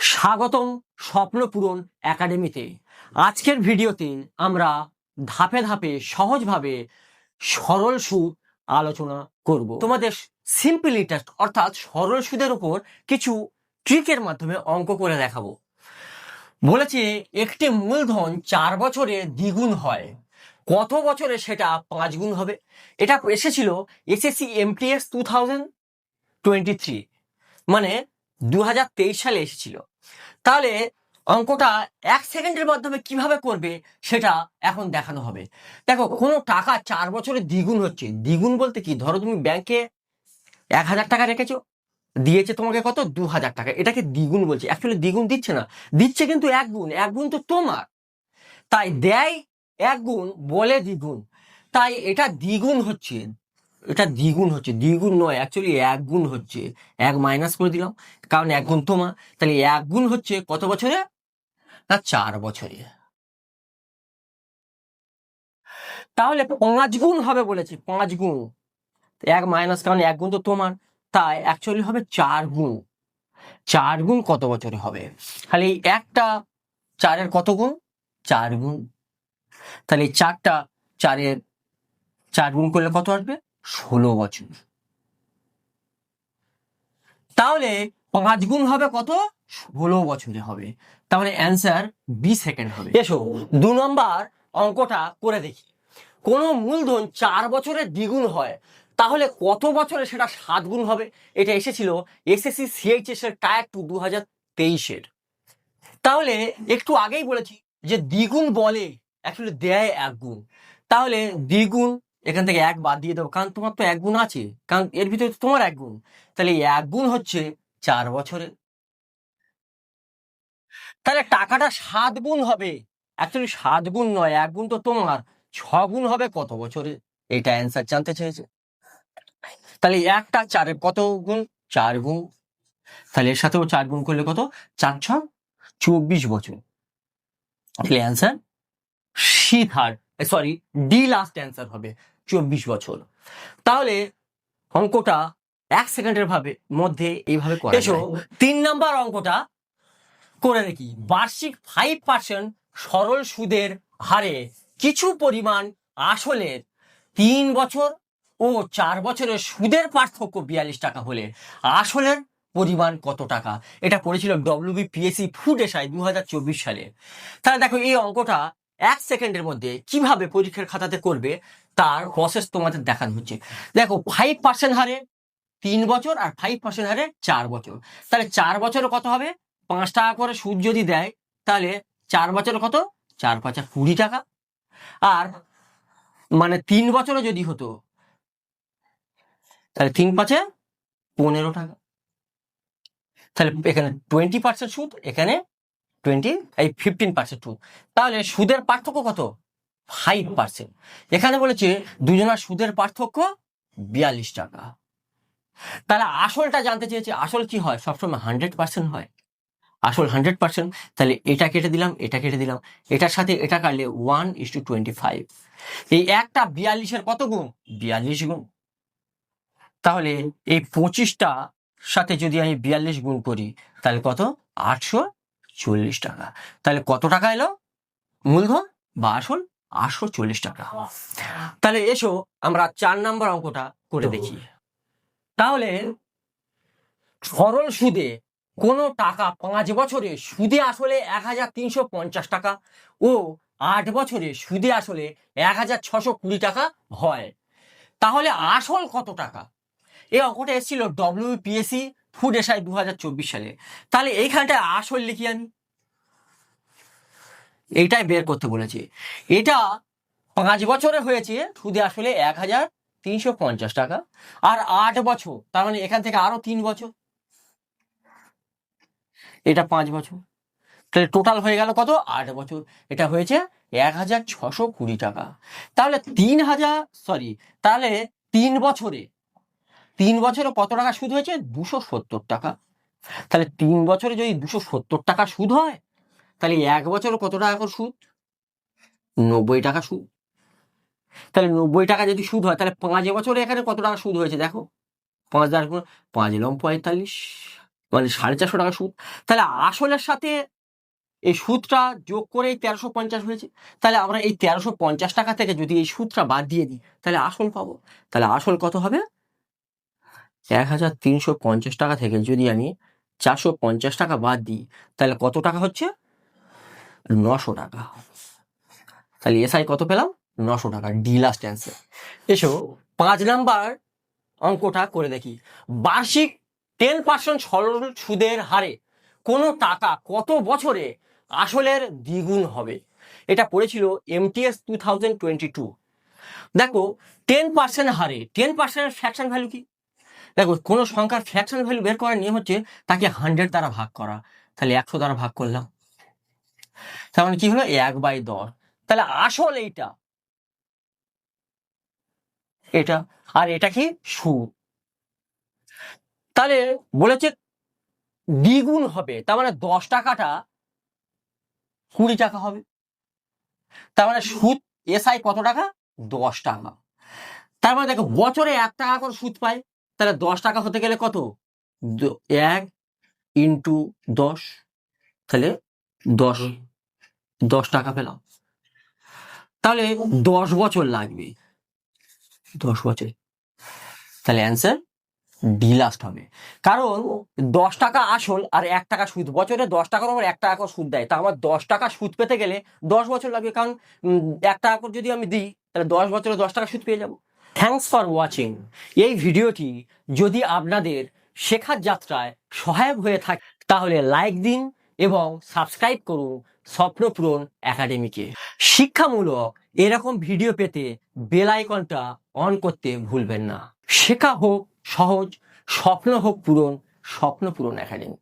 স্বাগতম স্বপ্নপূরণ একাডেমিতে। আজকের ভিডিওতে আমরা ধাপে ধাপে সহজভাবে সরল সুদ আলোচনা করব। তোমাদের সিম্পল ইন্টারেস্ট অর্থাৎ সরল সুদের উপর কিছু ট্রিকের মাধ্যমে অঙ্ক করে দেখাবো। বলেছে একটি মূলধন 4 বছরে দ্বিগুণ হয়, কত বছরে সেটা 5 গুণ হবে? এটা এসেছিল এসএসসি এমটিএস 2023, মানে 2023 সালে এসেছিল। তাহলে অঙ্কটা 1 সেকেন্ডের মাধ্যমে কিভাবে করবে সেটা এখন দেখানো হবে। দেখো, কোনো টাকা 4 বছরে দ্বিগুণ হচ্ছে। দ্বিগুণ বলতে কি, ধরো তুমি ব্যাংকে 1000 টাকা রেখেছো, দিয়েছে তোমাকে কত, 2000 টাকা, এটাকে দ্বিগুণ বলছে। অ্যাকচুয়ালি দ্বিগুণ দিচ্ছে না, দিচ্ছে কিন্তু 1 গুণ। 1 গুণ তো তোমার, তাই দেয় 1 গুণ, বলে দ্বিগুণ, তাই এটা দ্বিগুণ হচ্ছে। এটা দ্বিগুণ হচ্ছে, দ্বিগুণ নয়, অ্যাকচুয়ালি 1 গুণ হচ্ছে। 1 মাইনাস করে দিলাম, কারণ 1 গুণ তোমার। তাহলে 1 গুণ হচ্ছে কত বছরে? না, 4 বছরে। তাহলে 5 গুণ হবে বলেছি, 5 গুণ। 1 মাইনাস, কারণ 1 গুণ তো তোমার, তাই অ্যাকচুয়ালি হবে 4 গুণ। 4 গুণ কত বছরে হবে? তাহলে এই একটা 4-এর কত গুণ? 4 গুণ। তাহলে এই 4টা 4-এর 4 গুণ করলে কত আসবে? 16 বছর। তাহলে 5 গুণ হবে কত? 16 বছরে হবে। তাহলে অ্যান্সার বি সেকেন্ড হবে। এসো 2 নম্বর অঙ্কটা করে দেখি। কোন মূলধন 4 বছরে দ্বিগুণ হয়, তাহলে কত বছরে সেটা 7 গুণ হবে? এটা এসেছিল এসএসসি সিএইচএস এর টায়ার 2 2023-এর। তাহলে একটু আগেই বলেছি যে দ্বিগুণ বলে, অ্যাকচুয়ালি দেয় 1 গুণ। তাহলে দ্বিগুণ, এখান থেকে 1 বাদ দিয়ে দেবো, কারণ তোমার তো 1 গুণ আছে, কারণ এর ভিতরে তো তোমার 1 গুণ। তাহলে 1 গুণ হচ্ছে 4 বছরে। তাহলে টাকাটা 7 গুণ হবে। অ্যাকচুয়ালি 7 গুণ নয়, 1 গুণ তো তোমার, 6 গুণ হবে কত বছরে? এটা অ্যান্সার জানতে চেয়েছে। তাহলে একটা 4-এর কত গুণ? 4 গুণ। তাহলে এর সাথেও 4 গুণ করলে কত? 4 × 6 = 24 বছর। তাহলে answer C third, sorry D last answer হবে, 24 বছর। তাহলে অঙ্কটা 1 সেকেন্ডের মধ্যে এইভাবে করা যায়। এসো 3 নাম্বার অঙ্কটা করে দেখি। বার্ষিক 5% সরল সুদের হারে কিছু পরিমাণ আসলের 3 বছর ও 4 বছরের সুদের পার্থক্য 42 টাকা হলে আসলের পরিমাণ কত টাকা? এটা পড়েছিল WBPSC ফুড এসআই 2024 সালে। তাহলে দেখো, এই অঙ্কটা 1 সেকেন্ডের মধ্যে কিভাবে পরীক্ষার খাতাতে করবে তার প্রসেস তোমাদের দেখানো হচ্ছে। দেখো, 5% হারে 3 বছর আর 5% হারে 4 বছর। তাহলে 4 বছরে কত হবে? 5 টাকা করে সুদ যদি দেয়, তাহলে 4 বছরে কত? 4 × 5 = 20 টাকা। আর মানে 3 বছরে যদি হতো, তাহলে 3 × 5 = 15 টাকা। তাহলে এখানে 20% সুদ, এখানে 15% সুদ। তাহলে সুদের পার্থক্য কত? 5%। এখানে বলেছে দুজনের সুদের পার্থক্য 42 টাকা। তাহলে আসলটা জানতে চেয়েছে। আসল কি হয়? সবসময় 100% হয়। আসল 100%। তাহলে এটা কেটে দিলাম, এটা কেটে দিলাম, এটার সাথে এটা কাটলে 1:25। এই একটা 42-এর কত গুণ? 42 গুণ। তাহলে এই 25টা সাথে যদি আমি 42 গুণ করি, তাহলে কত? 840 টাকা। তাহলে কত টাকা এলো মূলধন বা আসল? 840 টাকা। তাহলে এসো আমরা 4 নাম্বার অঙ্কটা করে দেখি। তাহলে সরল সুদে কোনো টাকা 5 বছরে সুদে আসলে 1350 টাকা ও 8 বছরে সুদে আসলে 1620 টাকা হয়, তাহলে আসল কত টাকা? এই অঙ্কটা এসেছিল WBPSC ফুড এসআই 2024 সালে। তাহলে এইখানটায় আসল লিখি আমি, এইটাই বের করতে বলেছে। এটা 5 বছরে হয়েছে সুদে আসলে 1350 টাকা, আর 8 বছর, তার মানে এখান থেকে আরো 3 বছর, এটা 5 বছর। তাহলে টোটাল হয়ে গেল কত? 8 বছর। এটা হয়েছে 1620 টাকা। তাহলে 3 বছরে 3 বছরে কত টাকা সুদ হয়েছে? 270 টাকা। তাহলে 3 বছরে যদি 270 টাকা সুদ হয়, তাহলে 1 বছরে কত টাকা করে সুদ? 90 টাকা সুদ। তাহলে 90 টাকা যদি সুদ হয়, তাহলে 5 বছরে এখানে কত টাকা সুদ হয়েছে দেখো। 5 × 5 = 45। মানে 450 টাকা সুদ। তাহলে আসলের সাথে এই সুদটা যোগ করে 1350 হয়েছে। তাহলে আমরা এই 1350 টাকা থেকে যদি এই সুদটা বাদ দিয়ে দিই তাহলে আসল পাবো। তাহলে আসল কত হবে? 1350 টাকা থেকে যদি আমি 450 টাকা বাদ দিই তাহলে কত টাকা হচ্ছে? 900 টাকা। তাহলে এসআই কত পেলাম? 900 টাকা। D last answer. এসো 5 নাম্বার অঙ্কটা করে দেখি। বার্ষিক 10% সরল সুদের হারে কোনো টাকা কত বছরে আসলের দ্বিগুণ হবে? এটা পড়েছিল এমটিএস 2022। দেখো 10% হারে 10% ফ্র্যাকশন ভ্যালু কি? দেখো কোনো সংখ্যার ফ্র্যাকশন ভ্যালু বের করার নিয়ম হচ্ছে তাকে 100 দ্বারা ভাগ করা। তাহলে 100 দ্বারা ভাগ করলাম, তার মানে কি হলো? 1/10। তাহলে আসল এইটা, এটা আর এটা কি? সুদ। তাহলে বলেছে দ্বিগুণ হবে, তার মানে 10 টাকাটা 20 টাকা হবে। তার মানে সুদ এসআই কত টাকা? 10 টাকা। তার মানে দেখো বছরে 1 টাকা করে সুদ পায়। তাহলে 10 টাকা হতে গেলে কত? 1 ইন্টু 10, তাহলে 10 10 টাকা পেলাম। তাহলে 10 বছর লাগবে, 10 বছর। তাহলে অ্যান্সার ডি লাস্ট হবে। কারণ 10 টাকা আসল আর 1 টাকা সুদ, বছরে 10 টাকার উপর 1 টাকা করে সুদ দেয়। তা আমার 10 টাকা সুদ পেতে গেলে 10 বছর লাগবে, কারণ 1 টাকা করে যদি আমি দিই তাহলে 10 বছরে 10 টাকা সুদ পেয়ে যাব। Thanks for watching. এই ভিডিওটি যদি আপনাদের শেখার যাত্রায় সহায়ক হয়ে থাকে তাহলে লাইক দিন এবং সাবস্ক্রাইব করুন স্বপ্নপূরণ একাডেমিকে। শিক্ষামূলক এরকম ভিডিও পেতে বেল আইকনটা অন করতে ভুলবেন না। শেখা হোক সহজ, স্বপ্ন হোক পূরণ, স্বপ্নপূরণ একাডেমি।